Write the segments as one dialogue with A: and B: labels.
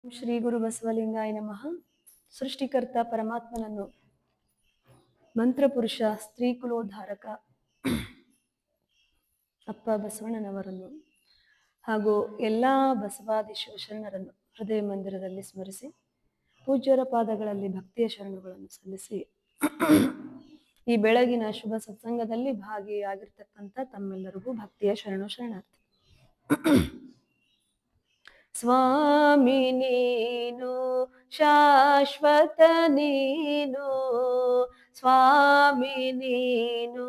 A: ಶ್ರೀ ಗುರು ಬಸವಲಿಂಗಾಯ ನಮಃ. ಸೃಷ್ಟಿಕರ್ತ ಪರಮಾತ್ಮನನ್ನು, ಮಂತ್ರಪುರುಷ ಸ್ತ್ರೀ ಕುಲೋದ್ಧಾರಕ ಅಪ್ಪ ಬಸವಣ್ಣನವರನ್ನು ಹಾಗೂ ಎಲ್ಲ ಬಸವಾದಿ ಶಿವಶರಣರನ್ನು ಹೃದಯ ಮಂದಿರದಲ್ಲಿ ಸ್ಮರಿಸಿ ಪೂಜ್ಯರ ಪಾದಗಳಲ್ಲಿ ಭಕ್ತಿಯ ಶರಣುಗಳನ್ನು ಸಲ್ಲಿಸಿ ಈ ಬೆಳಗಿನ ಶುಭ ಸತ್ಸಂಗದಲ್ಲಿ ಭಾಗಿಯಾಗಿರ್ತಕ್ಕಂಥ ತಮ್ಮೆಲ್ಲರಿಗೂ ಭಕ್ತಿಯ ಶರಣಾರ್ಥಿ. ಸ್ವಾಮಿ ನೀನು ಶಾಶ್ವತ ನೀನು, ಸ್ವಾಮಿ ನೀನು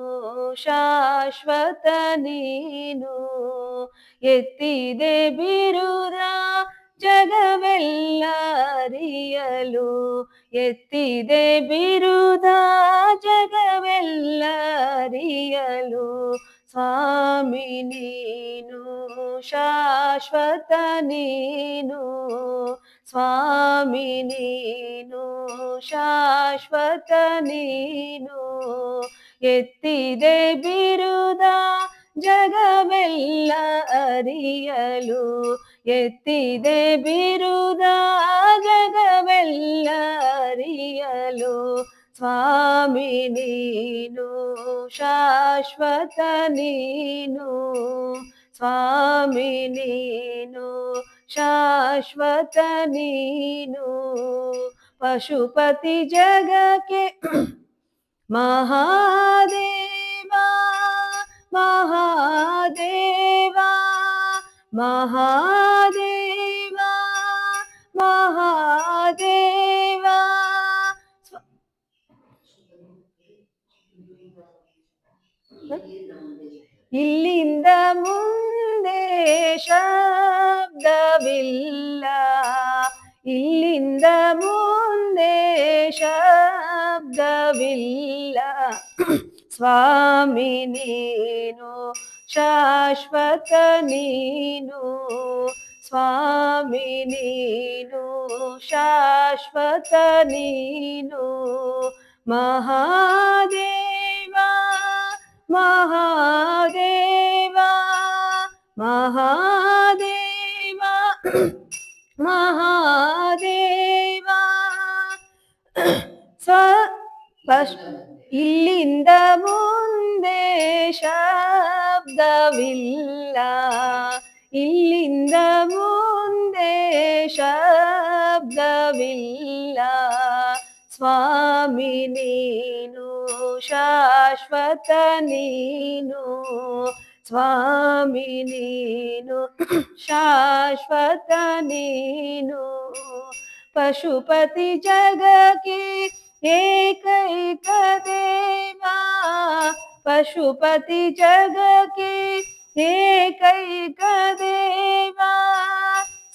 A: ಶಾಶ್ವತ ನೀನು, ಎತ್ತಿದೆ ಬಿರುದ ಜಗವೆಲ್ಲ ಅರಿಯಲು, ಎತ್ತಿದೆ ಬಿರುದ ಜಗವೆಲ್ಲ ಅರಿಯಲು, ಸ್ವಾಮಿ ನೀನು ಶಾಶ್ವತ ನೀನು, ಸ್ವಾಮಿ ನೀನು ಶಾಶ್ವತ ನೀನು, ಎತ್ತಿದೆ ಬಿರುದ ಜಗವೆಲ್ಲ ಅರಿಯಲು, ಎತ್ತಿದೆ ಬಿರುದ ಜಗವೆಲ್ಲ ಅರಿಯಲು, ಸ್ವಾಮಿ ನೀನು ಶಾಶ್ವತ ನೀನು, ಸ್ವಾಮಿ ನೀನು ಶಾಶ್ವತ ನೀನು, ಪಶುಪತಿ ಜಗಕ್ಕೆ ಮಹಾದೇವ ಮಹಾದೇವ ಮಹಾದೇವ ಮಹಾದೇವ. ಇಲ್ಲಿಂದ ಮುಂದೆ ಶಬ್ದವಿಲ್ಲ, ಇಲ್ಲಿಂದ ಮುಂದೆ ಶಬ್ದವಿಲ್ಲ, ಸ್ವಾಮಿ ನೀನು ಶಾಶ್ವತ ನೀನು, ಸ್ವಾಮಿ ನೀನು ಶಾಶ್ವತ ನೀನು, ಮಹಾದೇವ ಮಹಾದೇವ ಮಹಾದೇವ ಮಹಾದೇವ. ಇಲ್ಲಿಂದ ಮುಂದೆ ಶಬ್ದವಿಲ್ಲ, ಇಲ್ಲಿಂದ ಮುಂದೆ ಶಬ್ದವಿಲ್ಲ, ಸ್ವಾಮಿ ನೀನು ಶಾಶ್ವತ ನೀನು, ಸ್ವಾಮಿ ನೀನು ಶಾಶ್ವತ ನೀನು, ಪಶುಪತಿ ಜಗಕ್ಕೆ ಏಕೈಕ ದೇವ, ಪಶುಪತಿ ಜಗಕ್ಕೆ ಏಕೈಕ ದೇವ,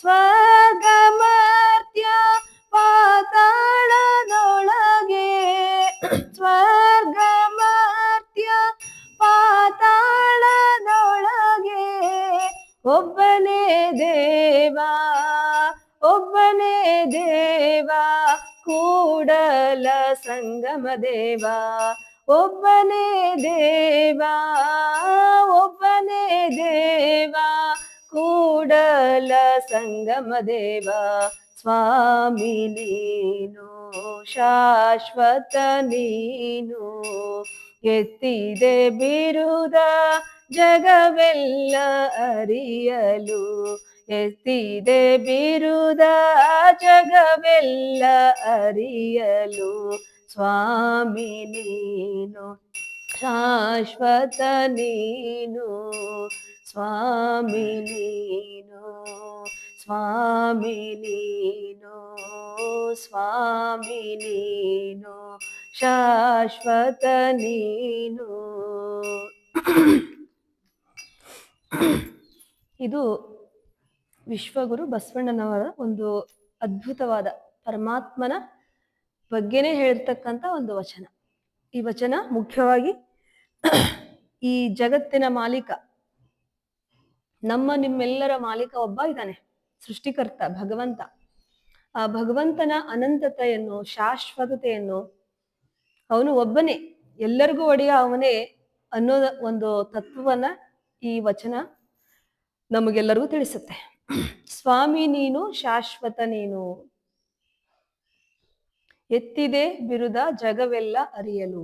A: ಸ್ವರ್ಗ ಮರ್ತ್ಯ ಪಾತಾಳದೊಳಗೆ, ಸ್ವರ್ಗ ಮರ್ತ್ಯ ಪಾತಾಳದೊಳಗೆ, ಒಬ್ಬನೇ ದೇವ ಒಬ್ಬನೇ ದೇವ, ಕೂಡಲ ಸಂಗಮ ದೇವ, ಒಬ್ಬನೇ ದೇವ ಒಬ್ಬನೇ ದೇವ, ಕೂಡಲ ಸಂಗಮ ದೇವ, ಸ್ವಾಮಿ ನೀನು ಶಾಶ್ವತ ನೀನು, ಎತ್ತಿದೆ ಬಿರುದ ಜಗವೆಲ್ಲ ಅರಿಯಲು, ಎತ್ತಿದೆ ಬಿರುದ ಜಗವೆಲ್ಲ ಅರಿಯಲು, ಸ್ವಾಮಿ ನೀನು ಶಾಶ್ವತ ನೀನು, ಸ್ವಾಮಿ ನೀನು ಸ್ವಾಮಿ ನೀನು, ಸ್ವಾಮಿ ನೀನು ಶಾಶ್ವತ ನೀನು. ಇದು ವಿಶ್ವಗುರು ಬಸವಣ್ಣನವರ ಒಂದು ಅದ್ಭುತವಾದ ಪರಮಾತ್ಮನ ಬಗ್ಗೆನೇ ಹೇಳಿರ್ತಕ್ಕಂಥ ಒಂದು ವಚನ. ಈ ವಚನ ಮುಖ್ಯವಾಗಿ ಈ ಜಗತ್ತಿನ ಮಾಲೀಕ, ನಮ್ಮ ನಿಮ್ಮೆಲ್ಲರ ಮಾಲೀಕ ಒಬ್ಬ ಇದ್ದಾನೆ, ಸೃಷ್ಟಿಕರ್ತ ಭಗವಂತ. ಆ ಭಗವಂತನ ಅನಂತತೆಯನ್ನು, ಶಾಶ್ವತತೆಯನ್ನು, ಅವನು ಒಬ್ಬನೇ, ಎಲ್ಲರಿಗೂ ಒಡೆಯ ಅವನೇ ಅನ್ನೋದ ಒಂದು ತತ್ವವನ್ನ ಈ ವಚನ ನಮಗೆಲ್ಲರಿಗೂ ತಿಳಿಸುತ್ತೆ. ಸ್ವಾಮಿ ನೀನು ಶಾಶ್ವತ ನೀನು, ಎತ್ತಿದೆ ಬಿರುದ ಜಗವೆಲ್ಲ ಅರಿಯಲು.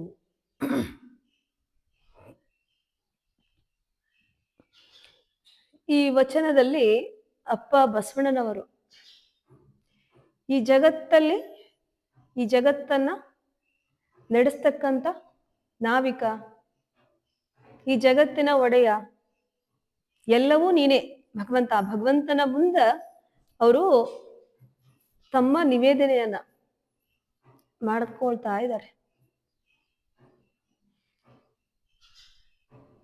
A: ಈ ವಚನದಲ್ಲಿ ಅಪ್ಪ ಬಸವಣ್ಣನವರು ಈ ಜಗತ್ತನ್ನ ನಡೆಸ್ತಕ್ಕಂಥ ನಾವಿಕ, ಈ ಜಗತ್ತಿನ ಒಡೆಯ, ಎಲ್ಲವೂ ನೀನೇ ಭಗವಂತನ ಮುಂದ ಅವರು ತಮ್ಮ ನಿವೇದನೆಯನ್ನ ಮಾಡ್ಕೊಳ್ತಾ ಇದ್ದಾರೆ.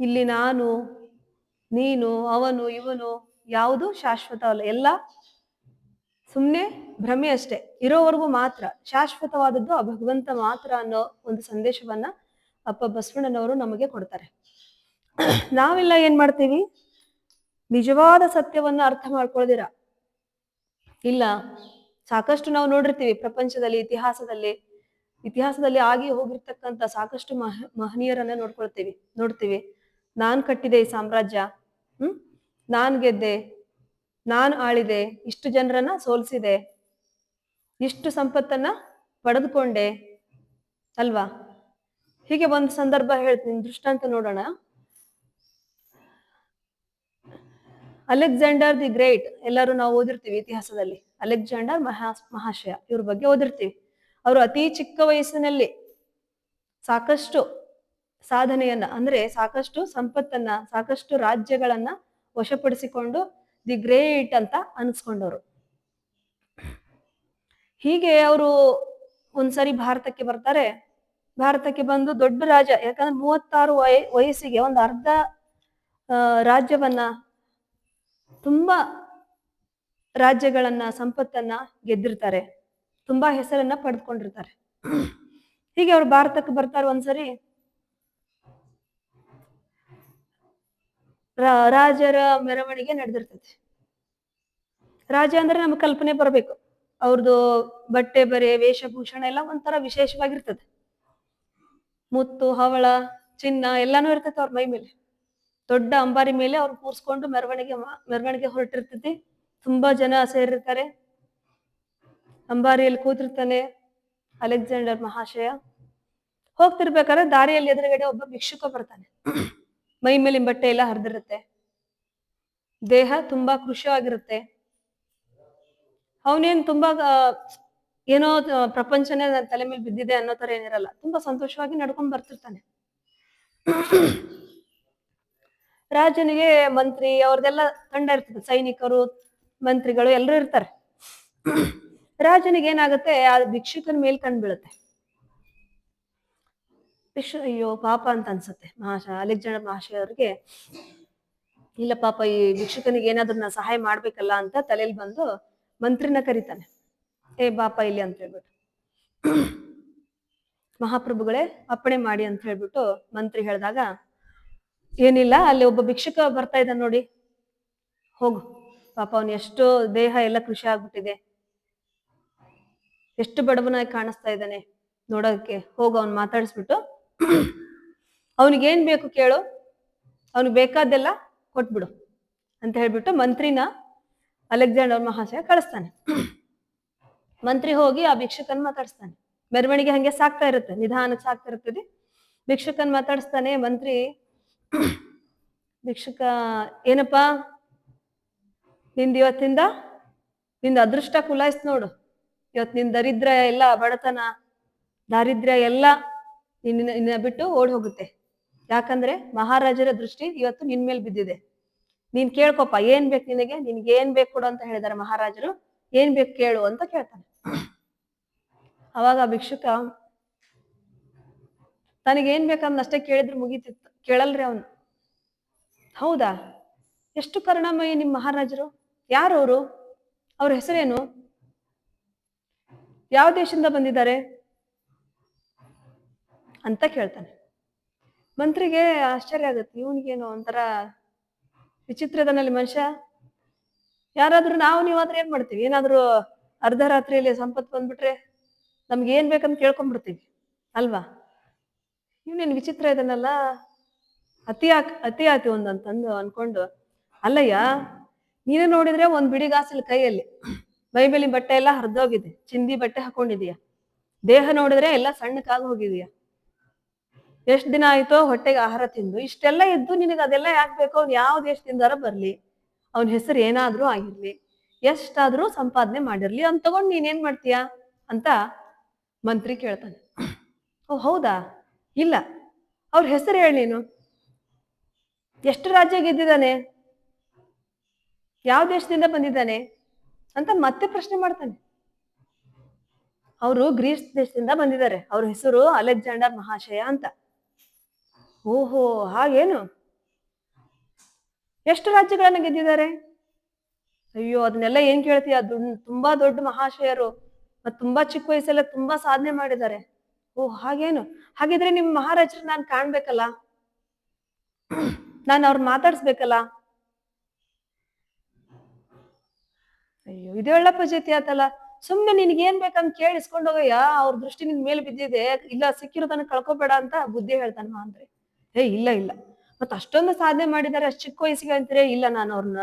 A: ಇಲ್ಲಿ ನಾನು, ನೀನು, ಅವನು, ಇವನು ಯಾವುದು ಶಾಶ್ವತ ಅಲ್ಲ, ಎಲ್ಲ ಸುಮ್ಮನೆ ಭ್ರಮೆ ಅಷ್ಟೇ. ಇರೋವರೆಗೂ ಮಾತ್ರ ಶಾಶ್ವತವಾದದ್ದು ಆ ಭಗವಂತ ಮಾತ್ರ ಅನ್ನೋ ಒಂದು ಸಂದೇಶವನ್ನ ಅಪ್ಪ ಬಸವಣ್ಣನವರು ನಮಗೆ ಕೊಡ್ತಾರೆ. ನಾವೆಲ್ಲ ಏನ್ ಮಾಡ್ತೀವಿ, ನಿಜವಾದ ಸತ್ಯವನ್ನ ಅರ್ಥ ಮಾಡ್ಕೊಳ್ದಿರ, ಇಲ್ಲ ಸಾಕಷ್ಟು ನಾವು ನೋಡಿರ್ತೀವಿ ಪ್ರಪಂಚದಲ್ಲಿ, ಇತಿಹಾಸದಲ್ಲಿ ಆಗಿ ಹೋಗಿರ್ತಕ್ಕಂಥ ಸಾಕಷ್ಟು ಮಹನೀಯರನ್ನ ನೋಡ್ತೀವಿ. ನಾನ್ ಕಟ್ಟಿದೆ ಈ ಸಾಮ್ರಾಜ್ಯ, ನಾನ್ ಗೆದ್ದೆ, ನಾನ್ ಆಳಿದೆ, ಇಷ್ಟು ಜನರನ್ನ ಸೋಲ್ಸಿದೆ, ಇಷ್ಟು ಸಂಪತ್ತನ್ನ ಪಡೆದುಕೊಂಡೆ ಅಲ್ವಾ. ಹೀಗೆ ಒಂದು ಸಂದರ್ಭ ಹೇಳ್ತೀನಿ, ದೃಷ್ಟಾಂತ ನೋಡೋಣ. ಅಲೆಕ್ಸಾಂಡರ್ ದಿ ಗ್ರೇಟ್, ಎಲ್ಲರೂ ನಾವು ಓದಿರ್ತೀವಿ ಇತಿಹಾಸದಲ್ಲಿ. ಅಲೆಕ್ಸಾಂಡರ್ ಮಹಾಶಯ ಇವ್ರ ಬಗ್ಗೆ ಓದಿರ್ತೀವಿ. ಅವರು ಅತಿ ಚಿಕ್ಕ ವಯಸ್ಸಿನಲ್ಲಿ ಸಾಕಷ್ಟು ಸಾಧನೆಯನ್ನ, ಅಂದ್ರೆ ಸಾಕಷ್ಟು ಸಂಪತ್ತನ್ನ, ಸಾಕಷ್ಟು ರಾಜ್ಯಗಳನ್ನ ವಶಪಡಿಸಿಕೊಂಡು ದಿ ಗ್ರೇಟ್ ಅಂತ ಅನ್ಸ್ಕೊಂಡವ್ರು. ಹೀಗೆ ಅವರು ಒಂದ್ಸರಿ ಭಾರತಕ್ಕೆ ಬರ್ತಾರೆ. ಭಾರತಕ್ಕೆ ಬಂದು ದೊಡ್ಡ ರಾಜ, ಯಾಕಂದ್ರೆ 36 ವಯಸ್ಸಿಗೆ ಒಂದು ಅರ್ಧ ರಾಜ್ಯವನ್ನ, ತುಂಬಾ ರಾಜ್ಯಗಳನ್ನ, ಸಂಪತ್ತನ್ನ ಗೆದ್ದಿರ್ತಾರೆ, ತುಂಬಾ ಹೆಸರನ್ನ ಪಡೆದುಕೊಂಡಿರ್ತಾರೆ. ಹೀಗೆ ಅವ್ರು ಭಾರತಕ್ಕೆ ಬರ್ತಾರೆ. ಒಂದ್ಸರಿ ರಾಜರ ಮೆರವಣಿಗೆ ನಡೆದಿರ್ತದೆ. ರಾಜ ಅಂದ್ರೆ ನಮ್ಗೆ ಕಲ್ಪನೆ ಬರ್ಬೇಕು, ಅವ್ರದ್ದು ಬಟ್ಟೆ ಬರೆ, ವೇಷಭೂಷಣ ಎಲ್ಲ ಒಂಥರ ವಿಶೇಷವಾಗಿರ್ತದೆ. ಮುತ್ತು, ಹವಳ, ಚಿನ್ನ ಎಲ್ಲಾನು ಇರ್ತೈತೆ ಅವ್ರ ಮೈ ಮೇಲೆ. ದೊಡ್ಡ ಅಂಬಾರಿ ಮೇಲೆ ಅವ್ರು ಕೂರ್ಸ್ಕೊಂಡು ಮೆರವಣಿಗೆ ಹೊರಟಿರ್ತೈತಿ. ತುಂಬಾ ಜನ ಸೇರಿರ್ತಾರೆ. ಅಂಬಾರಿಯಲ್ಲಿ ಕೂತಿರ್ತಾನೆ ಅಲೆಕ್ಸಾಂಡರ್ ಮಹಾಶಯ. ಹೋಗ್ತಿರ್ಬೇಕಾದ್ರೆ ದಾರಿಯಲ್ಲಿ ಎದುರುಗಡೆ ಒಬ್ಬ ಭಿಕ್ಷುಕ ಬರ್ತಾನೆ. ಮೈ ಮೇಲಿನ ಬಟ್ಟೆ ಎಲ್ಲ ಹರಿದಿರುತ್ತೆ, ದೇಹ ತುಂಬಾ ಕೃಶವಾಗಿರುತ್ತೆ. ಅವನೇನ್ ತುಂಬಾ ಏನೋ ಪ್ರಪಂಚನೇ ನನ್ನ ತಲೆ ಮೇಲೆ ಬಿದ್ದಿದೆ ಅನ್ನೋ ತರ ಏನಿರಲ್ಲ, ತುಂಬಾ ಸಂತೋಷವಾಗಿ ನಡ್ಕೊಂಡ್ ಬರ್ತಿರ್ತಾನೆ. ರಾಜನಿಗೆ ಮಂತ್ರಿ ಅವ್ರದೆಲ್ಲ ತಂಡ ಇರ್ತದೆ, ಸೈನಿಕರು, ಮಂತ್ರಿಗಳು ಎಲ್ಲರೂ ಇರ್ತಾರೆ. ರಾಜನಿಗೆ ಏನಾಗುತ್ತೆ, ಆ ಭಿಕ್ಷುಕನ ಮೇಲ್ ಕಂಡು ಬೀಳುತ್ತೆ. ಅಯ್ಯೋ ಪಾಪ ಅಂತ ಅನ್ಸುತ್ತೆ ಅಲೆಕ್ಸಾಂಡರ್ ಮಹಾಶಯ ಅವ್ರಿಗೆ. ಇಲ್ಲ ಪಾಪ, ಈ ಭಿಕ್ಷುಕನಿಗೆ ಏನಾದ್ರೂ ನಾ ಸಹಾಯ ಮಾಡ್ಬೇಕಲ್ಲ ಅಂತ ತಲೆಯಲ್ಲಿ ಬಂದು ಮಂತ್ರಿನ ಕರೀತಾನೆ. ಬಾಪ ಇಲ್ಲಿ ಅಂತ ಹೇಳ್ಬಿಟ್ಟು, ಮಹಾಪ್ರಭುಗಳೇ ಅಪ್ಪಣೆ ಮಾಡಿ ಅಂತ ಹೇಳ್ಬಿಟ್ಟು ಮಂತ್ರಿ ಹೇಳಿದಾಗ, ಏನಿಲ್ಲ, ಅಲ್ಲಿ ಒಬ್ಬ ಭಿಕ್ಷುಕ ಬರ್ತಾ ಇದ್ದಾನೆ ನೋಡಿ, ಹೋಗು, ಪಾಪ ಅವನು ಎಷ್ಟು ದೇಹ ಎಲ್ಲ ಕೃಷಿ ಆಗ್ಬಿಟ್ಟಿದೆ, ಎಷ್ಟು ಬಡವನಾಗಿ ಕಾಣಿಸ್ತಾ ಇದ್ದಾನೆ ನೋಡೋದಕ್ಕೆ, ಹೋಗು ಅವ್ನು ಮಾತಾಡಿಸ್ಬಿಟ್ಟು ಅವನಿಗೇನ್ ಬೇಕು ಕೇಳು, ಅವನಿಗೆ ಬೇಕಾದ್ದೆಲ್ಲ ಕೊಟ್ಬಿಡು ಅಂತ ಹೇಳ್ಬಿಟ್ಟು ಮಂತ್ರಿನ ಅಲೆಕ್ಸಾಂಡರ್ ಮಹಾಶಯ ಕಳಿಸ್ತಾನೆ. ಮಂತ್ರಿ ಹೋಗಿ ಆ ಭಿಕ್ಷುಕನ್ ಮಾತಾಡಿಸ್ತಾನೆ. ಮೆರವಣಿಗೆ ಹಂಗೆ ಸಾಕ್ತಾ ಇರುತ್ತೆ, ನಿಧಾನಕ್ಕೆ ಸಾಕ್ತಾ ಇರ್ತದೆ. ಭಿಕ್ಷುಕನ್ ಮಾತಾಡಿಸ್ತಾನೆ ಮಂತ್ರಿ. ಭಿಕ್ಷುಕ, ಏನಪ್ಪಾ ಇವತ್ತಿಂದ ನಿಂದ ಅದೃಷ್ಟ ಕುಲಾಯಿಸ್ ನೋಡು, ಇವತ್ತು ನಿನ್ ದರಿದ್ರ ಎಲ್ಲ, ಬಡತನ ದಾರಿದ್ರ್ಯ ಎಲ್ಲ ನಿನ್ನ ಬಿಟ್ಟು ಓಡ್ ಹೋಗುತ್ತೆ. ಯಾಕಂದ್ರೆ ಮಹಾರಾಜರ ದೃಷ್ಟಿ ಇವತ್ತು ನಿನ್ ಮೇಲೆ ಬಿದ್ದಿದೆ. ನೀನ್ ಕೇಳ್ಕೊಪ್ಪ, ಏನ್ ಬೇಕು ನಿನಗೆ ಏನ್ ಬೇಕು ಕೊಡು ಅಂತ ಹೇಳಿದಾರೆ ಮಹಾರಾಜರು, ಏನ್ ಬೇಕು ಕೇಳು ಅಂತ ಕೇಳ್ತಾನೆ. ಅವಾಗ ಭಿಕ್ಷುಕ ತನಗೇನ್ ಬೇಕಂದ್ ಅಷ್ಟೇ ಕೇಳಿದ್ರೆ ಮುಗೀತಿತ್ತು, ಕೇಳಲ್ರಿ ಅವನು. ಹೌದಾ, ಎಷ್ಟು ಕರುಣಾಮಯಿ ನಿಮ್ ಮಹಾರಾಜರು, ಯಾರವರು, ಅವ್ರ ಹೆಸರೇನು, ಯಾವ ದೇಶದಿಂದ ಬಂದಿದ್ದಾರೆ ಅಂತ ಕೇಳ್ತಾನೆ. ಮಂತ್ರಿಗೆ ಆಶ್ಚರ್ಯ ಆಗುತ್ತೆ, ಇವನಿಗೇನು ಒಂಥರ ವಿಚಿತ್ರದನಲ್ಲಿ ಮನುಷ್ಯ. ಯಾರಾದ್ರೂ ನೀವಾದ್ರೆ ಏನ್ ಮಾಡ್ತೀವಿ, ಏನಾದ್ರು ಅರ್ಧ ರಾತ್ರಿಯಲ್ಲಿ ಸಂಪತ್ತು ಬಂದ್ಬಿಟ್ರೆ ನಮ್ಗೆ ಏನ್ ಬೇಕಂತ ಕೇಳ್ಕೊಂಡ್ಬಿಡ್ತೀವಿ ಅಲ್ವಾ. ಇವನೇನು ವಿಚಿತ್ರ ಇದನ್ನಲ್ಲ, ಅತಿ ಆತಿ ಒಂದಂತಂದು ಅನ್ಕೊಂಡು, ಅಲ್ಲಯ್ಯ ನೀನು ನೋಡಿದ್ರೆ ಒಂದ್ ಬಿಡಿಗಾಸಿಲ್ ಕೈಯಲ್ಲಿ, ಮೈಮೇಲಿ ಬಟ್ಟೆ ಎಲ್ಲ ಹರಿದೋಗಿದೆ, ಚಿಂದಿ ಬಟ್ಟೆ ಹಾಕೊಂಡಿದೀಯ, ದೇಹ ನೋಡಿದ್ರೆ ಎಲ್ಲ ಸಣ್ಣಕ್ಕಾಗಿ ಹೋಗಿದೀಯ, ಎಷ್ಟ್ ದಿನ ಆಯ್ತೋ ಹೊಟ್ಟೆಗೆ ಆಹಾರ ತಿಂದು, ಇಷ್ಟೆಲ್ಲ ಇದ್ದು ನಿನಗೆ ಅದೆಲ್ಲ ಯಾಕೆ ಬೇಕು? ಅವ್ನು ಯಾವ ದೇಶದಿಂದಾರ ಬರ್ಲಿ, ಅವನ ಹೆಸರು ಏನಾದ್ರೂ ಆಗಿರ್ಲಿ, ಎಷ್ಟಾದ್ರೂ ಸಂಪಾದನೆ ಮಾಡಿರ್ಲಿ, ಅವ್ನ್ ತಗೊಂಡ್ ನೀನೇನ್ ಮಾಡ್ತೀಯಾ ಅಂತ ಮಂತ್ರಿ ಕೇಳ್ತಾನೆ. ಓ ಹೌದಾ, ಇಲ್ಲ, ಅವ್ರ ಹೆಸರು ಹೇಳಿ, ನೀನು ಎಷ್ಟು ರಾಜ್ಯ ಗೆದ್ದಿದ್ದಾನೆ, ಯಾವ ದೇಶದಿಂದ ಬಂದಿದ್ದಾನೆ ಅಂತ ಮತ್ತೆ ಪ್ರಶ್ನೆ ಮಾಡ್ತಾನೆ. ಅವರು ಗ್ರೀಸ್ ದೇಶದಿಂದ ಬಂದಿದ್ದಾರೆ, ಅವ್ರ ಹೆಸರು ಅಲೆಕ್ಸಾಂಡರ್ ಮಹಾಶಯ ಅಂತ. ಓಹೋ ಹಾಗೇನು, ಎಷ್ಟು ರಾಜ್ಯಗಳನ್ನ ಗೆದ್ದಿದ್ದಾರೆ? ಅಯ್ಯೋ ಅದನ್ನೆಲ್ಲ ಏನ್ ಕೇಳ್ತೀಯ, ತುಂಬಾ ದೊಡ್ಡ ಮಹಾಶಯರು, ಮತ್ ತುಂಬಾ ಚಿಕ್ಕ ವಯಸ್ಸೆಲ್ಲ ತುಂಬಾ ಸಾಧನೆ ಮಾಡಿದ್ದಾರೆ. ಓ ಹಾಗೇನು, ಹಾಗಿದ್ರೆ ನಿಮ್ ಮಹಾರಾಜರು ನಾನ್ ಕಾಣ್ಬೇಕಲ್ಲ, ನಾನು ಅವ್ರ ಮಾತಾಡ್ಸ್ಬೇಕಲ್ಲ. ಅಯ್ಯೋ ಇದು ಒಳ್ಳೆ ಪಜೇತಿ ಆತಲ್ಲ, ಸುಮ್ನೆ ನಿನ್ಗೆ ಏನ್ ಬೇಕಂತ ಕೇಳಿ ಇಸ್ಕೊಂಡ್ ಹೋಗಯ್ಯ, ಅವ್ರ ದೃಷ್ಟಿ ನಿನ್ ಮೇಲೆ ಬಿದ್ದಿದೆ, ಇಲ್ಲ ಸಿಕ್ಕಿರೋದನ್ನ ಕಳ್ಕೊಬೇಡ ಅಂತ ಬುದ್ಧಿ ಹೇಳ್ತಾನೆ ಅಂದ್ರೆ. ಇಲ್ಲ ಇಲ್ಲ, ಮತ್ ಅಷ್ಟೊಂದು ಸಾಧನೆ ಮಾಡಿದ್ದಾರೆ, ಅಷ್ಟ್ ಚಿಕ್ಕ ವಯಸ್ಸಿಗೆ ಅಂತೀರಿ, ಇಲ್ಲ ನಾನು ಅವ್ರನ್ನ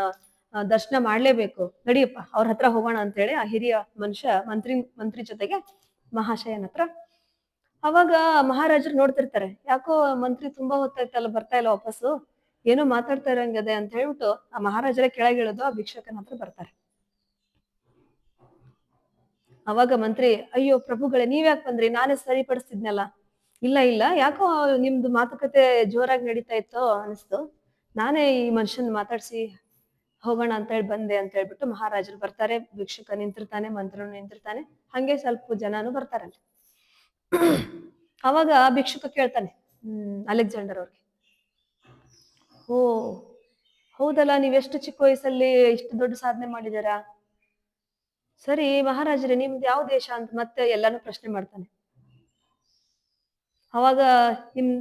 A: ದರ್ಶನ ಮಾಡ್ಲೇಬೇಕು, ನಡಿಯಪ್ಪ ಅವ್ರ ಹತ್ರ ಹೋಗೋಣ ಅಂತೇಳಿ ಆ ಹಿರಿಯ ಮನುಷ್ಯ ಮಂತ್ರಿ ಜೊತೆಗೆ ಮಹಾಶಯನ ಹತ್ರ. ಅವಾಗ ಮಹಾರಾಜರು ನೋಡ್ತಿರ್ತಾರೆ, ಯಾಕೋ ಮಂತ್ರಿ ತುಂಬಾ ಹೊತ್ತಾಯ್ತಲ್ಲ ಬರ್ತಾ ಇಲ್ಲ ವಾಪಸ್ಸು, ಏನೋ ಮಾತಾಡ್ತಾ ಇರಂಗದೆ ಅಂತ ಹೇಳ್ಬಿಟ್ಟು ಆ ಮಹಾರಾಜರೇ ಕೆಳಗಿಳಿದು ಆ ಭಿಕ್ಷಕನ ಹತ್ರ ಬರ್ತಾರೆ. ಅವಾಗ ಮಂತ್ರಿ, ಅಯ್ಯೋ ಪ್ರಭುಗಳೇ ನೀವ್ಯಾಕೆ ಬಂದ್ರಿ, ನಾನೇ ಸರಿಪಡಿಸ್ತಿದ್ನಲ್ಲ. ಇಲ್ಲ ಇಲ್ಲ, ಯಾಕೋ ನಿಮ್ದು ಮಾತುಕತೆ ಜೋರಾಗಿ ನಡೀತಾ ಇತ್ತು ಅನಿಸ್ತು, ನಾನೇ ಈ ಮನುಷ್ಯನ್ ಮಾತಾಡ್ಸಿ ಹೋಗೋಣ ಅಂತ ಹೇಳಿ ಬಂದೆ ಅಂತ ಹೇಳ್ಬಿಟ್ಟು ಮಹಾರಾಜರು ಬರ್ತಾರೆ. ಭಿಕ್ಷುಕ ನಿಂತಿರ್ತಾನೆ, ಮಂತ್ರನು ನಿಂತಿರ್ತಾನೆ, ಹಂಗೆ ಸ್ವಲ್ಪ ಜನನು ಬರ್ತಾರಲ್ಲಿ. ಅವಾಗ ಭಿಕ್ಷುಕ ಕೇಳ್ತಾನೆ ಅಲೆಕ್ಸಾಂಡರ್ ಅವ್ರಿಗೆ, ಓ ಹೌದಲ್ಲ, ನೀವೆಷ್ಟು ಚಿಕ್ಕ ವಯಸ್ಸಲ್ಲಿ ಇಷ್ಟು ದೊಡ್ಡ ಸಾಧನೆ ಮಾಡಿದಾರಾ? ಸರಿ ಮಹಾರಾಜರೇ ನಿಮ್ದು ಯಾವ ದೇಶ ಅಂತ ಮತ್ತೆ ಎಲ್ಲಾನು ಪ್ರಶ್ನೆ ಮಾಡ್ತಾನೆ. ಅವಾಗ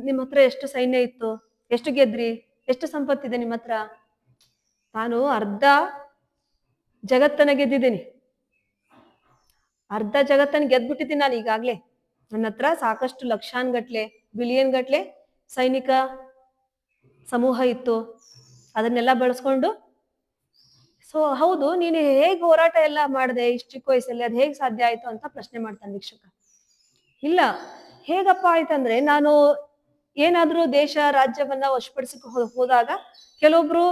A: ನಿಮ್ ಹತ್ರ ಎಷ್ಟು ಸೈನ್ಯ ಇತ್ತು, ಎಷ್ಟು ಗೆದ್ರಿ, ಎಷ್ಟು ಸಂಪತ್ತಿದೆ ನಿಮ್ಮ ಹತ್ರ? ನಾನು ಅರ್ಧ ಜಗತ್ತನ್ನ ಗೆದ್ದಿದ್ದೀನಿ, ಅರ್ಧ ಜಗತ್ತನ್ನ ಗೆದ್ಬಿಟ್ಟಿದ್ದೀನಿ ನಾನು ಈಗಾಗ್ಲೇ. ನನ್ನ ಹತ್ರ ಸಾಕಷ್ಟು ಲಕ್ಷಾನ್ ಗಟ್ಲೆ, ಬಿಲಿಯನ್ ಗಟ್ಲೆ ಸೈನಿಕ ಸಮೂಹ ಇತ್ತು, ಅದನ್ನೆಲ್ಲ ಬಳಸ್ಕೊಂಡು. ಸೊ ಹೌದು, ನೀನು ಹೇಗ್ ಹೋರಾಟ ಎಲ್ಲ ಮಾಡಿದೆ ಇಷ್ಟು ಚಿಕ್ಕ ವಯಸ್ಸಲ್ಲಿ, ಅದ್ ಹೇಗ್ ಸಾಧ್ಯ ಆಯ್ತು ಅಂತ ಪ್ರಶ್ನೆ ಮಾಡ್ತಾನೆ ಭಿಕ್ಷುಕ. ಇಲ್ಲ, ಹೇಗಪ್ಪ ಆಯ್ತಂದ್ರೆ, ನಾನು ಏನಾದ್ರೂ ದೇಶ ರಾಜ್ಯವನ್ನ ವಶಪಡಿಸಿ ಹೋದಾಗ ಕೆಲವೊಬ್ರು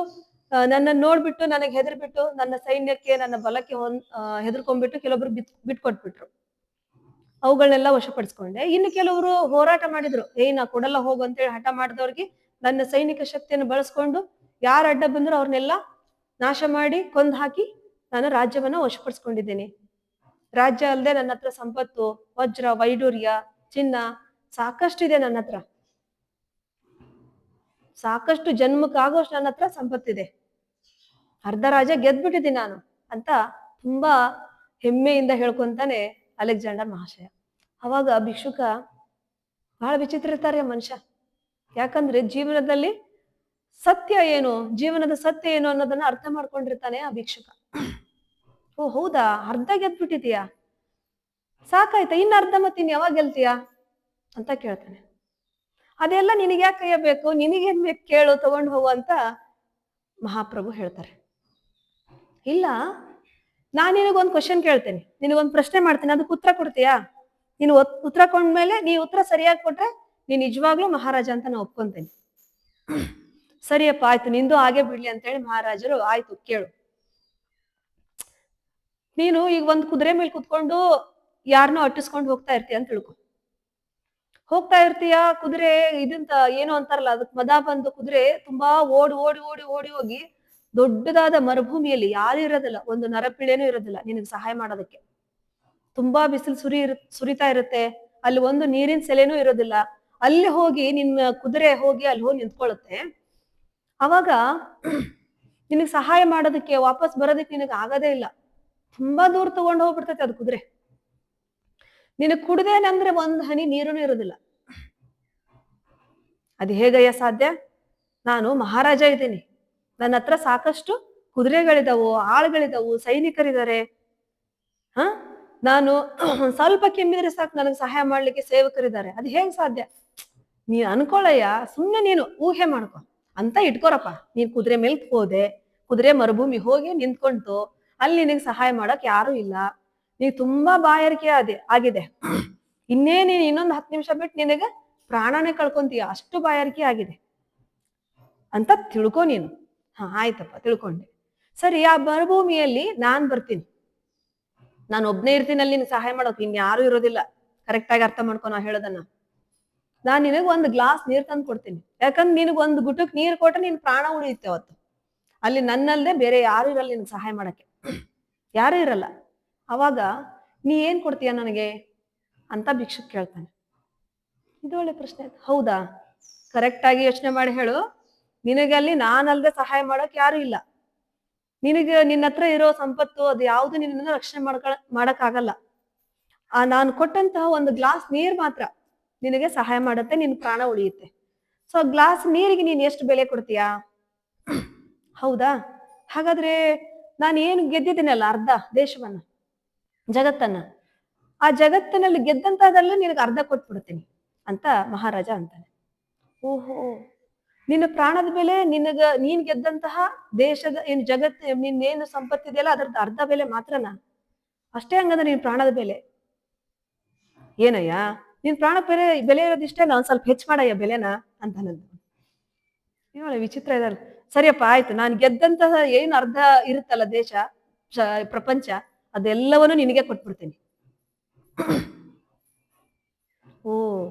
A: ನನ್ನ ನೋಡ್ಬಿಟ್ಟು ನನಗೆ ಹೆದರ್ಬಿಟ್ಟು, ನನ್ನ ಸೈನ್ಯಕ್ಕೆ ನನ್ನ ಬಲಕ್ಕೆ ಹೆದರ್ಕೊಂಡ್ಬಿಟ್ಟು ಕೆಲವೊಬ್ರು ಬಿಟ್ಕೊಟ್ಬಿಟ್ರು, ಅವುಗಳನ್ನೆಲ್ಲ ವಶಪಡಿಸ್ಕೊಂಡೆ. ಇನ್ನು ಕೆಲವರು ಹೋರಾಟ ಮಾಡಿದ್ರು, ನಾ ಕೊಡಲ್ಲ ಹೋಗು ಅಂತೇಳಿ ಹಠ ಮಾಡಿದವ್ರಿಗೆ ನನ್ನ ಸೈನಿಕ ಶಕ್ತಿಯನ್ನು ಬಳಸ್ಕೊಂಡು ಯಾರು ಅಡ್ಡ ಬಂದ್ರು ಅವ್ರನ್ನೆಲ್ಲ ನಾಶ ಮಾಡಿ ಕೊಂದು ಹಾಕಿ ನಾನು ರಾಜ್ಯವನ್ನ ವಶಪಡಿಸ್ಕೊಂಡಿದ್ದೇನೆ. ರಾಜ್ಯ ಅಲ್ಲದೆ ನನ್ನ ಹತ್ರ ಸಂಪತ್ತು, ವಜ್ರ ವೈಡೂರ್ಯ, ಚಿನ್ನ ಸಾಕಷ್ಟು ಇದೆ ನನ್ನ ಹತ್ರ, ಸಾಕಷ್ಟು ಜನ್ಮಕ್ಕಾಗೋಷ್ಟು ನನ್ನ ಹತ್ರ ಸಂಪತ್ತಿದೆ, ಅರ್ಧ ರಾಜ್ಯ ಗೆದ್ಬಿಟ್ಟಿದ್ದೀನಿ ನಾನು ಅಂತ ತುಂಬಾ ಹೆಮ್ಮೆಯಿಂದ ಹೇಳ್ಕೊಂತಾನೆ ಅಲೆಕ್ಸಾಂಡರ್ ಮಹಾಶಯ. ಅವಾಗ ಭಿಕ್ಷುಕ ಬಹಳ ವಿಚಿತ್ರ ಇರ್ತಾರೆ ಮನುಷ್ಯ, ಯಾಕಂದ್ರೆ ಜೀವನದಲ್ಲಿ ಸತ್ಯ ಏನು, ಜೀವನದ ಸತ್ಯ ಏನು ಅನ್ನೋದನ್ನ ಅರ್ಥ ಮಾಡ್ಕೊಂಡಿರ್ತಾನೆ ಆ ಭಿಕ್ಷುಕ. ಓ ಹೌದಾ, ಅರ್ಧ ಗೆದ್ಬಿಟ್ಟಿದೀಯಾ, ಸಾಕಾಯ್ತಾ, ಇನ್ನು ಅರ್ಧ ಮತ್ತೆ ಇನ್ ಯಾವಾಗ ಗೆಲ್ತೀಯಾ ಅಂತ ಕೇಳ್ತಾನೆ. ಅದೆಲ್ಲ ನಿನಗೆ ಯಾಕೆ ಕೈಯಬೇಕು, ನಿನಗೇನ್ ಬೇಕು ಕೇಳು, ತಗೊಂಡು ಹೋಗು ಅಂತ ಮಹಾಪ್ರಭು ಹೇಳ್ತಾರೆ. ಇಲ್ಲ, ನಾನು ನಿನಗೊಂದು ಕ್ವಶನ್ ಕೇಳ್ತೇನೆ, ನಿನಗೊಂದು ಪ್ರಶ್ನೆ ಮಾಡ್ತೇನೆ, ಅದಕ್ಕೆ ಉತ್ತರ ಕೊಡ್ತೀಯಾ? ನೀನು ಉತ್ತರ ಕೊಂಡ್ಮೇಲೆ ನೀ ಉತ್ತರ ಸರಿಯಾಗಿ ಕೊಟ್ರೆ ನೀನ್ ನಿಜವಾಗ್ಲೂ ಮಹಾರಾಜ ಅಂತ ನಾನು ಒಪ್ಕೊಂತೇನೆ. ಸರಿಯಪ್ಪ ಆಯ್ತು, ನಿಂದು ಹಾಗೆ ಬಿಡ್ಲಿ ಅಂತೇಳಿ ಮಹಾರಾಜರು, ಆಯ್ತು ಕೇಳು, ನೀನು ಈಗ ಒಂದ್ ಕುದುರೆ ಮೇಲೆ ಕುತ್ಕೊಂಡು ಯಾರನ್ನೋ ಅಟ್ಟಿಸ್ಕೊಂಡು ಹೋಗ್ತಾ ಇರ್ತೀಯ ಅಂತ ತಿಳ್ಕೊ. ಹೋಗ್ತಾ ಇರ್ತೀಯ, ಕುದುರೆ ಇದಂತ ಏನೋ ಅಂತಾರಲ್ಲ, ಅದಕ್ಕೆ ಮದ ಬಂದು ಕುದುರೆ ತುಂಬಾ ಓಡಿ ಓಡಿ ಓಡಿ ಓಡಿ ಹೋಗಿ ದೊಡ್ಡದಾದ ಮರುಭೂಮಿಯಲ್ಲಿ ಯಾರು ಇರೋದಿಲ್ಲ, ಒಂದು ನರಪಿಳೇನೂ ಇರೋದಿಲ್ಲ ನಿನಗೆ ಸಹಾಯ ಮಾಡೋದಕ್ಕೆ. ತುಂಬಾ ಬಿಸಿಲು ಸುರಿತಾ ಇರುತ್ತೆ, ಅಲ್ಲಿ ಒಂದು ನೀರಿನ ಸೆಲೆನೂ ಇರೋದಿಲ್ಲ. ಅಲ್ಲಿ ಹೋಗಿ ನಿನ್ನ ಕುದುರೆ ಹೋಗಿ ಅಲ್ಲಿ ಹೋಗಿ ನಿಂತ್ಕೊಳ್ಳುತ್ತೆ. ಅವಾಗ ನಿನಗೆ ಸಹಾಯ ಮಾಡೋದಕ್ಕೆ, ವಾಪಸ್ ಬರೋದಕ್ಕೆ ನಿನಗೆ ಆಗದೇ ಇಲ್ಲ, ತುಂಬಾ ದೂರ ತಗೊಂಡು ಹೋಗ್ಬಿಡ್ತೈತೆ ಅದು ಕುದುರೆ. ನಿನಗೆ ಕುಡ್ದೇನಂದ್ರೆ ಒಂದ್ ಹನಿ ನೀರೂನು ಇರೋದಿಲ್ಲ. ಅದು ಹೇಗಯ್ಯ ಸಾಧ್ಯ? ನಾನು ಮಹಾರಾಜ ಇದ್ದೀನಿ, ನನ್ನ ಹತ್ರ ಸಾಕಷ್ಟು ಕುದುರೆಗಳಿದಾವು, ಆಳುಗಳಿದಾವು, ಸೈನಿಕರಿದ್ದಾರೆ. ನಾನು ಸ್ವಲ್ಪ ಕೆಮ್ಮಿದ್ರೆ ಸಾಕು ನನಗೆ ಸಹಾಯ ಮಾಡ್ಲಿಕ್ಕೆ ಸೇವಕರಿದ್ದಾರೆ, ಅದು ಹೇಗ್ ಸಾಧ್ಯ? ನೀನ್ ಅನ್ಕೊಳ್ಳಯ್ಯ, ಸುಮ್ನೆ ನೀನು ಊಹೆ ಮಾಡ್ಕೊ ಅಂತ ಇಟ್ಕೋರಪ್ಪ. ನೀನ್ ಕುದುರೆ ಮೇಲೆ ಹೋದೆ, ಕುದುರೆ ಮರುಭೂಮಿ ಹೋಗಿ ನಿಂತ್ಕೊಂತು. ಅಲ್ಲಿ ನಿನಗೆ ಸಹಾಯ ಮಾಡಕ್ ಯಾರು ಇಲ್ಲ. ನೀನ್ ತುಂಬಾ ಬಾಯಾರಿಕೆ ಆಗಿದೆ. ನೀನ್ ಇನ್ನೊಂದು 10 ನಿಮಿಷ ಬಿಟ್ಟು ನಿನಗೆ ಪ್ರಾಣನೇ ಕಳ್ಕೊಂತೀಯ, ಅಷ್ಟು ಬಾಯಾರಿಕೆ ಆಗಿದೆ ಅಂತ ತಿಳ್ಕೊ ನೀನು. ಹಾ ಆಯ್ತಪ್ಪ ತಿಳ್ಕೊಂಡೆ. ಸರಿ, ಆ ಮರುಭೂಮಿಯಲ್ಲಿ ನಾನ್ ಬರ್ತೀನಿ, ನಾನು ಒಬ್ನೇ ಇರ್ತೀನಿ ಅಲ್ಲಿ ನಿನ್ ಸಹಾಯ ಮಾಡೋಕೆ, ಇನ್ಯಾರು ಇರೋದಿಲ್ಲ. ಕರೆಕ್ಟ್ ಆಗಿ ಅರ್ಥ ಮಾಡ್ಕೊ ನಾ ಹೇಳೋದನ್ನ. ನಾನ್ ನಿನಗ್ ಒಂದ್ ಗ್ಲಾಸ್ ನೀರ್ ತಂದು ಕೊಡ್ತೀನಿ. ಯಾಕಂದ್ರೆ ನಿನಗ್ ಒಂದ್ ಗುಟಕ್ ನೀರ್ ಕೊಟ್ರೆ ನಿನ್ ಪ್ರಾಣ ಉಳಿಯುತ್ತೆ ಅವತ್ತು. ಅಲ್ಲಿ ನನ್ನಲ್ದೆ ಬೇರೆ ಯಾರು ಇರಲ್ಲ ನಿನ್ ಸಹಾಯ ಮಾಡಕ್ಕೆ, ಯಾರು ಇರಲ್ಲ. ಅವಾಗ ನೀ ಏನ್ ಕೊಡ್ತೀಯ ನನಗೆ ಅಂತ ಭಿಕ್ಷುಕ್ ಕೇಳ್ತಾನೆ. ಇದು ಒಳ್ಳೆ ಪ್ರಶ್ನೆ ಆಯ್ತು. ಹೌದಾ, ಕರೆಕ್ಟ್ ಆಗಿ ಯೋಚನೆ ಮಾಡಿ ಹೇಳು. ನಿನಗೆ ಅಲ್ಲಿ ನಾನಲ್ದೆ ಸಹಾಯ ಮಾಡಕ್ ಯಾರು ಇಲ್ಲ. ನಿನಗೆ ನಿನ್ನ ಹತ್ರ ಇರೋ ಸಂಪತ್ತು ಅದು ಯಾವ್ದು ನಿನ್ನ ರಕ್ಷಣೆ ಮಾಡಕ್ ಆಗಲ್ಲ. ನಾನು ಕೊಟ್ಟಂತಹ ಒಂದು ಗ್ಲಾಸ್ ನೀರ್ ಮಾತ್ರ ನಿನಗೆ ಸಹಾಯ ಮಾಡತ್ತೆ, ನಿನ್ ಪ್ರಾಣ ಉಳಿಯುತ್ತೆ. ಸೊ ಗ್ಲಾಸ್ ನೀರಿಗೆ ನೀನ್ ಎಷ್ಟು ಬೆಲೆ ಕೊಡ್ತೀಯಾ? ಹೌದಾ, ಹಾಗಾದ್ರೆ ನಾನು ಏನು ಗೆದ್ದಿದ್ದೀನಲ್ಲ ಅರ್ಧ ದೇಶವನ್ನ, ಜಗತ್ತನ್ನ, ಆ ಜಗತ್ತಿನಲ್ಲಿ ಗೆದ್ದಂತಹದಲ್ಲೂ ನಿನಗೆ ಅರ್ಧ ಕೊಟ್ಬಿಡ್ತೀನಿ ಅಂತ ಮಹಾರಾಜ ಅಂತಾನೆ. ಓಹೋ, ನಿನ್ನ ಪ್ರಾಣದ ಬೆಲೆ, ನೀನ್ ಗೆದ್ದಂತಹ ದೇಶದ ಏನ್ ಜಗತ್ತು ನಿನ್ನೇನು ಸಂಪತ್ತಿದೆಯಲ್ಲ ಅದ್ರದ್ದು ಅರ್ಧ ಬೆಲೆ ಮಾತ್ರನಾ? ಅಷ್ಟೇ ಹಂಗಂದ್ರೆ ನಿನ್ ಪ್ರಾಣದ ಬೆಲೆ ಏನಯ್ಯ? ನಿನ್ ಪ್ರಾಣ ಬೆಲೆ ಇರೋದಿಷ್ಟೇ, ನಾನ್ ಸ್ವಲ್ಪ ಹೆಚ್ಚು ಮಾಡಯ್ಯ ಬೆಲೆನ ಅಂತ ಅನ್ನೋದು. ಏನ್ ವಿಚಿತ್ರ ಇದಾರೆ. ಸರಿಯಪ್ಪ ಆಯ್ತು, ನಾನು ಗೆದ್ದಂತಹ ಏನು ಅರ್ಧ ಇರುತ್ತಲ್ಲ ದೇಶ, ಪ್ರಪಂಚ, ಅದೆಲ್ಲವನ್ನೂ ನಿನಗೆ ಕೊಟ್ಬಿಡ್ತೀನಿ. ಓ,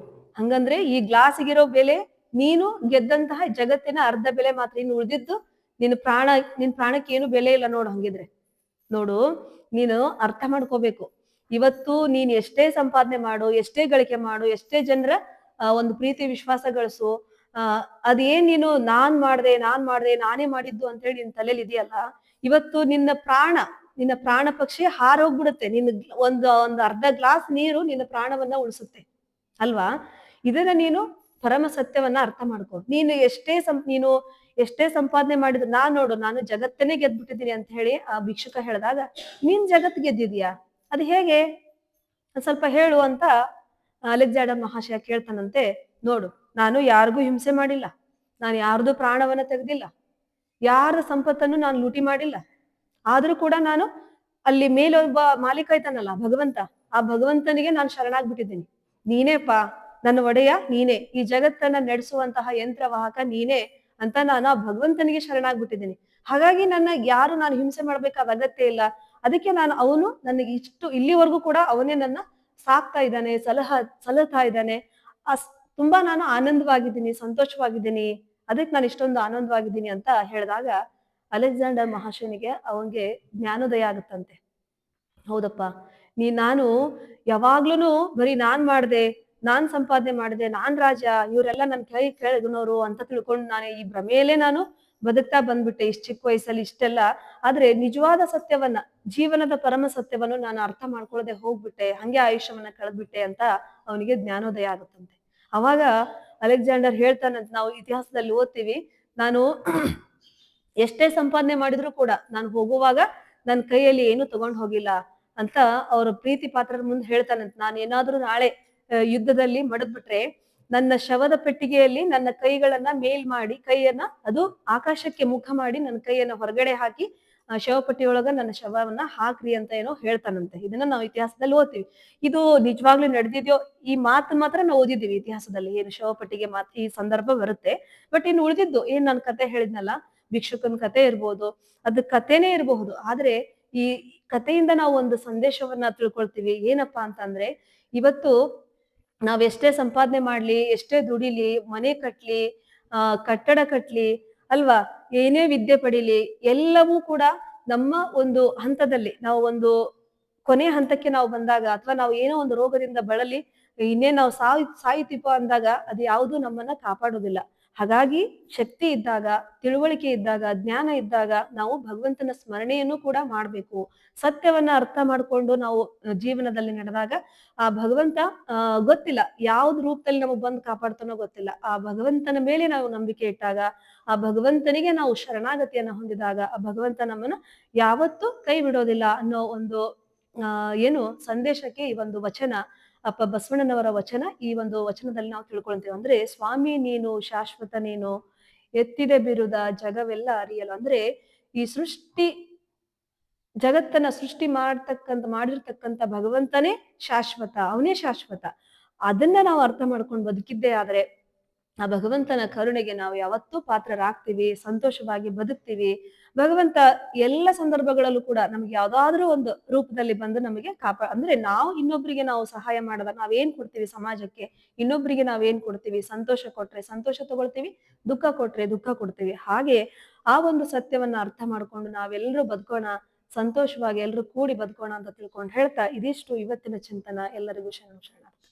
A: ಹಂಗಂದ್ರೆ ಈ ಗ್ಲಾಸಿಗಿರೋ ಬೆಲೆ ನೀನು ಗೆದ್ದಂತಹ ಜಗತ್ತಿನ ಅರ್ಧ ಬೆಲೆ ಮಾತ್ರ, ಇನ್ನು ಉಳಿದಿದ್ದು ನಿನ್ ಪ್ರಾಣಕ್ಕೆ ಏನು ಬೆಲೆ ಇಲ್ಲ ನೋಡು. ಹಂಗಿದ್ರೆ ನೋಡು, ನೀನು ಅರ್ಥ ಮಾಡ್ಕೋಬೇಕು. ಇವತ್ತು ನೀನ್ ಎಷ್ಟೇ ಸಂಪಾದನೆ ಮಾಡು, ಎಷ್ಟೇ ಗಳಿಕೆ ಮಾಡು, ಎಷ್ಟೇ ಜನರ ಒಂದು ಪ್ರೀತಿ ವಿಶ್ವಾಸ ಗಳಿಸು, ಅದೇನ್ ನೀನು ನಾನ್ ಮಾಡ್ದೆ ನಾನೇ ಮಾಡಿದ್ದು ಅಂತ ಹೇಳಿ ನಿನ್ ತಲೆಯಲ್ಲಿ ಇದೆಯಲ್ಲ, ಇವತ್ತು ನಿನ್ನ ಪ್ರಾಣ ಪಕ್ಷಿ ಹಾರೋಗ್ಬಿಡುತ್ತೆ. ಒಂದು ಅರ್ಧ ಗ್ಲಾಸ್ ನೀರು ನಿನ್ನ ಪ್ರಾಣವನ್ನ ಉಳಿಸುತ್ತೆ ಅಲ್ವಾ? ಇದನ್ನ ನೀನು ಪರಮ ಸತ್ಯವನ್ನ ಅರ್ಥ ಮಾಡ್ಕೊ. ನೀನು ಎಷ್ಟೇ ಸಂಪಾದನೆ ಮಾಡಿದ್ರು, ನಾನು ಜಗತ್ತನ್ನೇ ಗೆದ್ಬಿಟ್ಟಿದ್ದೀನಿ ಅಂತ ಹೇಳಿ ಆ ಭಿಕ್ಷುಕ ಹೇಳಿದಾಗ, ನೀನ್ ಜಗತ್ ಗೆದ್ದಿದ್ಯಾ? ಅದು ಹೇಗೆ ಸ್ವಲ್ಪ ಹೇಳು ಅಂತ ಅಲೆಕ್ಸಾಂಡರ್ ಮಹಾಶಯ ಕೇಳ್ತಾನಂತೆ. ನೋಡು, ನಾನು ಯಾರಿಗೂ ಹಿಂಸೆ ಮಾಡಿಲ್ಲ, ನಾನು ಯಾರ್ದು ಪ್ರಾಣವನ್ನ ತೆಗೆದಿಲ್ಲ, ಯಾರ ಸಂಪತ್ತನ್ನು ನಾನು ಲೂಟಿ ಮಾಡಿಲ್ಲ. ಆದ್ರೂ ಕೂಡ ನಾನು ಅಲ್ಲಿ ಮೇಲೊಬ್ಬ ಮಾಲೀಕ ಇದ್ದಾನಲ್ಲ ಭಗವಂತ, ಆ ಭಗವಂತನಿಗೆ ನಾನು ಶರಣಾಗ್ಬಿಟ್ಟಿದ್ದೀನಿ. ನೀನೇಪ್ಪ ನನ್ನ ಒಡೆಯ, ನೀನೇ ಈ ಜಗತ್ತನ್ನ ನಡೆಸುವಂತಹ ಯಂತ್ರವಾಹಕ ನೀನೇ ಅಂತ ನಾನು ಆ ಭಗವಂತನಿಗೆ ಶರಣಾಗ್ಬಿಟ್ಟಿದ್ದೀನಿ. ಹಾಗಾಗಿ ನಾನು ಹಿಂಸೆ ಮಾಡ್ಬೇಕಾದ ಅಗತ್ಯ ಇಲ್ಲ. ಅದಕ್ಕೆ ಅವನು ನನಗೆ ಇಲ್ಲಿವರೆಗೂ ಕೂಡ ಅವನೇ ನನ್ನ ಸಾಕ್ತಾ ಇದ್ದಾನೆ, ಸಲಹಾ ಇದ್ದಾನೆ. ತುಂಬಾ ನಾನು ಆನಂದವಾಗಿದ್ದೀನಿ, ಸಂತೋಷವಾಗಿದ್ದೀನಿ, ಅದಕ್ಕೆ ನಾನು ಇಷ್ಟೊಂದು ಆನಂದವಾಗಿದ್ದೀನಿ ಅಂತ ಹೇಳಿದಾಗ ಅಲೆಕ್ಸಾಂಡರ್ ಮಹಾಶಯನಿಗೆ ಅವನಿಗೆ ಜ್ಞಾನೋದಯ ಆಗುತ್ತಂತೆ. ಹೌದಪ್ಪ, ನಾನು ಯಾವಾಗ್ಲೂ ಬರೀ ನಾನ್ ಸಂಪಾದನೆ ಮಾಡಿದೆ, ನಾನ್ ರಾಜ, ಇವರೆಲ್ಲ ನನ್ನ ಕೈ ಕೆಳಗಿನವರು ಅಂತ ತಿಳ್ಕೊಂಡು ನಾನು ಈ ಭ್ರಮೆಯಲ್ಲೇ ನಾನು ಬದುಕ್ತಾ ಬಂದ್ಬಿಟ್ಟೆ ಇಷ್ಟು ಚಿಕ್ಕ ವಯಸ್ಸಲ್ಲಿ ಇಷ್ಟೆಲ್ಲ. ಆದ್ರೆ ನಿಜವಾದ ಸತ್ಯವನ್ನ, ಜೀವನದ ಪರಮ ಸತ್ಯವನ್ನು ನಾನು ಅರ್ಥ ಮಾಡ್ಕೊಳ್ಳದೆ ಹೋಗ್ಬಿಟ್ಟೆ, ಹಂಗೆ ಆಯುಷ್ಯವನ್ನ ಕಳೆದ್ಬಿಟ್ಟೆ ಅಂತ ಅವನಿಗೆ ಜ್ಞಾನೋದಯ ಆಗುತ್ತಂತೆ. ಅವಾಗ ಅಲೆಕ್ಸಾಂಡರ್ ಹೇಳ್ತಾನಂತ, ನಾವು ಇತಿಹಾಸದಲ್ಲಿ ಓದ್ತೀವಿ, ನಾನು ಎಷ್ಟೇ ಸಂಪಾದನೆ ಮಾಡಿದ್ರು ಕೂಡ ನಾನು ಹೋಗುವಾಗ ನನ್ನ ಕೈಯಲ್ಲಿ ಏನು ತಗೊಂಡ್ ಹೋಗಿಲ್ಲ ಅಂತ ಅವ್ರ ಪ್ರೀತಿ ಪಾತ್ರರ ಮುಂದೆ ಹೇಳ್ತಾನಂತ. ನಾನು ಏನಾದ್ರೂ ನಾಳೆ ಯುದ್ಧದಲ್ಲಿ ಮಡದ್ಬಿಟ್ರೆ ನನ್ನ ಶವದ ಪೆಟ್ಟಿಗೆಯಲ್ಲಿ ನನ್ನ ಕೈಗಳನ್ನ ಮೇಲ್ ಮಾಡಿ, ಅದು ಆಕಾಶಕ್ಕೆ ಮುಖ ಮಾಡಿ ನನ್ನ ಕೈಯನ್ನ ಹೊರಗಡೆ ಹಾಕಿ ಶವಪಟ್ಟಿಯೊಳಗ ನನ್ನ ಶವವನ್ನ ಹಾಕ್ರಿ ಅಂತ ಏನೋ ಹೇಳ್ತಾನಂತೆ. ಇದನ್ನ ನಾವು ಇತಿಹಾಸದಲ್ಲಿ ಓದ್ತೀವಿ. ಇದು ನಿಜವಾಗ್ಲೂ ನಡೆದಿದ್ಯೋ ಈ ಮಾತು ಮಾತ್ರ ನಾವು ಓದಿದ್ದೀವಿ ಇತಿಹಾಸದಲ್ಲಿ, ಏನು ಶವಪಟ್ಟಿಗೆ ಮಾತು ಈ ಸಂದರ್ಭ ಬರುತ್ತೆ. ಬಟ್ ಇನ್ನು ಉಳಿದಿದ್ದು ಏನ್ ನಾನು ಕತೆ ಹೇಳಿದ್ನಲ್ಲ, ಭಿಕ್ಷುಕನ ಕತೆ ಇರ್ಬೋದು, ಅದು ಕಥೆನೇ ಇರಬಹುದು. ಆದ್ರೆ ಈ ಕಥೆಯಿಂದ ನಾವು ಒಂದು ಸಂದೇಶವನ್ನ ತಿಳ್ಕೊಳ್ತೀವಿ. ಏನಪ್ಪಾ ಅಂತಂದ್ರೆ, ಇವತ್ತು ನಾವ್ ಎಷ್ಟೇ ಸಂಪಾದನೆ ಮಾಡ್ಲಿ, ಎಷ್ಟೇ ದುಡಿಲಿ, ಮನೆ ಕಟ್ಲಿ, ಕಟ್ಟಡ ಕಟ್ಲಿ ಅಲ್ವಾ, ಏನೇ ವಿದ್ಯೆ ಪಡಿಲಿ, ಎಲ್ಲವೂ ಕೂಡ ನಮ್ಮ ಒಂದು ಹಂತದಲ್ಲಿ, ನಾವು ಒಂದು ಕೊನೆ ಹಂತಕ್ಕೆ ನಾವು ಬಂದಾಗ, ಅಥವಾ ನಾವು ಏನೋ ಒಂದು ರೋಗದಿಂದ ಬಳಲಿ ಇನ್ನೇನ್ ನಾವು ಸಾಯ್ತೀಪ ಅಂದಾಗ ಅದು ಯಾವುದು ನಮ್ಮನ್ನ ಕಾಪಾಡೋದಿಲ್ಲ. ಹಾಗಾಗಿ ಶಕ್ತಿ ಇದ್ದಾಗ, ತಿಳುವಳಿಕೆ ಇದ್ದಾಗ, ಜ್ಞಾನ ಇದ್ದಾಗ ನಾವು ಭಗವಂತನ ಸ್ಮರಣೆಯನ್ನು ಕೂಡ ಮಾಡ್ಬೇಕು. ಸತ್ಯವನ್ನ ಅರ್ಥ ಮಾಡ್ಕೊಂಡು ನಾವು ಜೀವನದಲ್ಲಿ ನಡೆದಾಗ ಆ ಭಗವಂತ ಗೊತ್ತಿಲ್ಲ ಯಾವ್ದು ರೂಪದಲ್ಲಿ ನಮಗ್ ಬಂದು ಕಾಪಾಡ್ತಾನೋ ಗೊತ್ತಿಲ್ಲ. ಆ ಭಗವಂತನ ಮೇಲೆ ನಾವು ನಂಬಿಕೆ ಇಟ್ಟಾಗ, ಆ ಭಗವಂತನಿಗೆ ನಾವು ಶರಣಾಗತಿಯನ್ನ ಹೊಂದಿದಾಗ ಆ ಭಗವಂತ ನಮ್ಮನ್ನ ಯಾವತ್ತೂ ಕೈ ಬಿಡೋದಿಲ್ಲ ಅನ್ನೋ ಒಂದು ಏನು ಸಂದೇಶಕ್ಕೆ ಈ ಒಂದು ವಚನ, ಅಪ್ಪ ಬಸವಣ್ಣನವರ ವಚನ, ಈ ಒಂದು ವಚನದಲ್ಲಿ ನಾವು ತಿಳ್ಕೊಳ್ತೇವೆ. ಅಂದ್ರೆ ಸ್ವಾಮಿ ನೀನು ಶಾಶ್ವತ ನೀನು, ಎತ್ತಿದೆ ಬಿರುದ ಜಗವೆಲ್ಲ ಅರಿಯಲು. ಅಂದ್ರೆ ಈ ಸೃಷ್ಟಿ ಜಗತ್ತನ್ನ ಸೃಷ್ಟಿ ಮಾಡಿರ್ತಕ್ಕಂಥ ಭಗವಂತನೇ ಶಾಶ್ವತ, ಅವನೇ ಶಾಶ್ವತ. ಅದನ್ನ ನಾವು ಅರ್ಥ ಮಾಡ್ಕೊಂಡು ಬದುಕಿದ್ದೇ ಆದ್ರೆ ಆ ಭಗವಂತನ ಕರುಣೆಗೆ ನಾವು ಯಾವತ್ತೂ ಪಾತ್ರರಾಗ್ತೀವಿ, ಸಂತೋಷವಾಗಿ ಬದುಕ್ತೀವಿ. ಭಗವಂತ ಎಲ್ಲ ಸಂದರ್ಭಗಳಲ್ಲೂ ಕೂಡ ನಮ್ಗೆ ಯಾವ್ದಾದ್ರೂ ಒಂದು ರೂಪದಲ್ಲಿ ಬಂದು ನಮಗೆ ಅಂದ್ರೆ ನಾವು ಇನ್ನೊಬ್ರಿಗೆ ನಾವು ಸಹಾಯ ಮಾಡಿದಾಗ ನಾವೇನ್ ಕೊಡ್ತೀವಿ ಸಮಾಜಕ್ಕೆ, ಇನ್ನೊಬ್ರಿಗೆ ನಾವೇನ್ ಕೊಡ್ತೀವಿ, ಸಂತೋಷ ಕೊಟ್ರೆ ಸಂತೋಷ ತಗೊಳ್ತೀವಿ, ದುಃಖ ಕೊಟ್ರೆ ದುಃಖ ಕೊಡ್ತೀವಿ. ಹಾಗೆ ಆ ಒಂದು ಸತ್ಯವನ್ನ ಅರ್ಥ ಮಾಡ್ಕೊಂಡು ನಾವೆಲ್ಲರೂ ಬದುಕೋಣ, ಸಂತೋಷವಾಗಿ ಎಲ್ರು ಕೂಡಿ ಬದುಕೋಣ ಅಂತ ತಿಳ್ಕೊಂಡು ಹೇಳ್ತಾ ಇದಿಷ್ಟು ಇವತ್ತಿನ ಚಿಂತನ. ಎಲ್ಲರಿಗೂ ಶರಣ ಶರಣಾರ್ಥಿ.